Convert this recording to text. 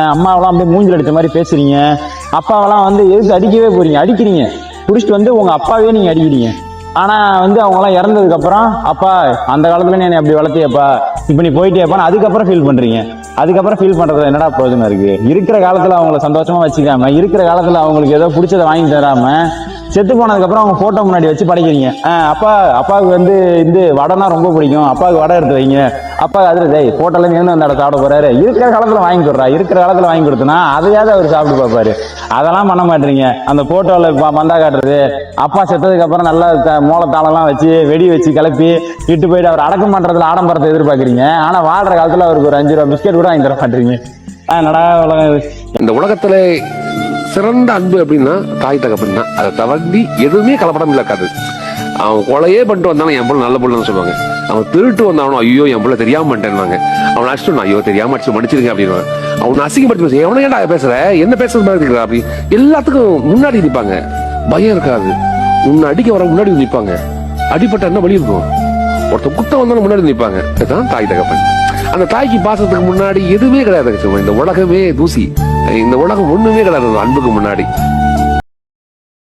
அம்மாவெல்லாம் அப்படியே மூஞ்சில் அடிச்ச மாதிரி பேசுறீங்க. அப்பாவெல்லாம் வந்து எதுக்கு அடிக்கவே போறீங்க, அடிக்கிறீங்க. குடிச்சிட்டு வந்து உங்க அப்பாவே நீங்க அடிக்கிறீங்க. ஆனா வந்து அவங்க எல்லாம் இறந்ததுக்கு அப்புறம் அப்பா அந்த காலத்துல நீ அப்படி வளர்த்தியப்பா, இப்ப நீ போயிட்டியப்பா அதுக்கப்புறம் ஃபீல் பண்றீங்க. அதுக்கப்புறம் ஃபீல் பண்றதுல என்னடா பிரயோஜனம் இருக்கு? இருக்கிற காலத்துல அவங்கள சந்தோஷமா வச்சுக்காம, இருக்கிற காலத்துல அவங்களுக்கு ஏதோ பிடிச்சதை வாங்கி தராம, செத்து போனதுக்கு அப்புறம் அவங்க போட்டோ முன்னாடி வச்சு படைக்கிறீங்க. அப்பா அப்பாவுக்கு வந்து இந்த வடைனா ரொம்ப பிடிக்கும், அப்பாவுக்கு வடை எடுத்து வைங்க, அப்பா அதுல டேய் போட்டோல இருந்து அந்த இடத்த சாப்பிட போறாரு, இருக்கிற காலத்துல வாங்கி கொடுறா, இருக்கிற காலத்துல வாங்கி கொடுத்தனா அதையாவது அவர் சாப்பிட்டு பார்ப்பாரு. அதெல்லாம் பண்ண மாட்டீங்க. அந்த போட்டோல மந்தா காட்டுறது, அப்பா செத்ததுக்கு அப்புறம் நல்லா மோளத்தாளெல்லாம் வச்சு வெடி வச்சு கிளப்பி இட்டு போயிட்டு அவர் அடக்கம் பண்றதுல ஆடம்பரத்தை எதிர்பார்க்குறீங்க. ஆனா வாழ்ற காலத்துல அவருக்கு ஒரு 5 ரூபா பிஸ்கெட் கூட வாங்கி தர மாட்டீங்க. நடா உலகம் இது. இந்த உலகத்துல சிறந்த அன்பு அப்படின்னா தாய் தகப்பன் தான். அதை தவறி எதுவுமே கலப்படம் இருக்காது. அவன் கொலையே பண்ணிட்டு வந்தாலும் என் பிள்ளை நல்ல பிள்ளைன்னு சொல்லுவாங்க. அவன் திருட்டு வந்தாலும் ஐயோ என் பிள்ளை தெரியாம பண்ணிட்டேன்னு. அவன் அடிச்சுட்டு ஐயோ தெரியாம அடிச்சு மன்னிச்சிருங்க அப்படின்னு. அவன் அசிங்கப்படுத்தி பேச எவன ஏன்டா பேசுற, என்ன பேசுறது மாதிரி இருக்கிறா அப்படி எல்லாத்துக்கும் முன்னாடி நிற்பாங்க. பயம் இருக்காது. உன்னை அடிக்க வர முன்னாடி நிற்பாங்க. அடிப்பட்ட என்ன வழி இருக்கும்? ஒருத்தர் குத்தம் வந்தாலும் முன்னாடி நிற்பாங்க. இதுதான் தாய் தகப்பன். அந்த தாய்க்கு பாசத்துக்கு முன்னாடி எதுவுமே கிடையாது. இந்த உலகமே தூசி. இந்த உலகம் ஒண்ணுமே கிடையாது அன்புக்கு முன்னாடி.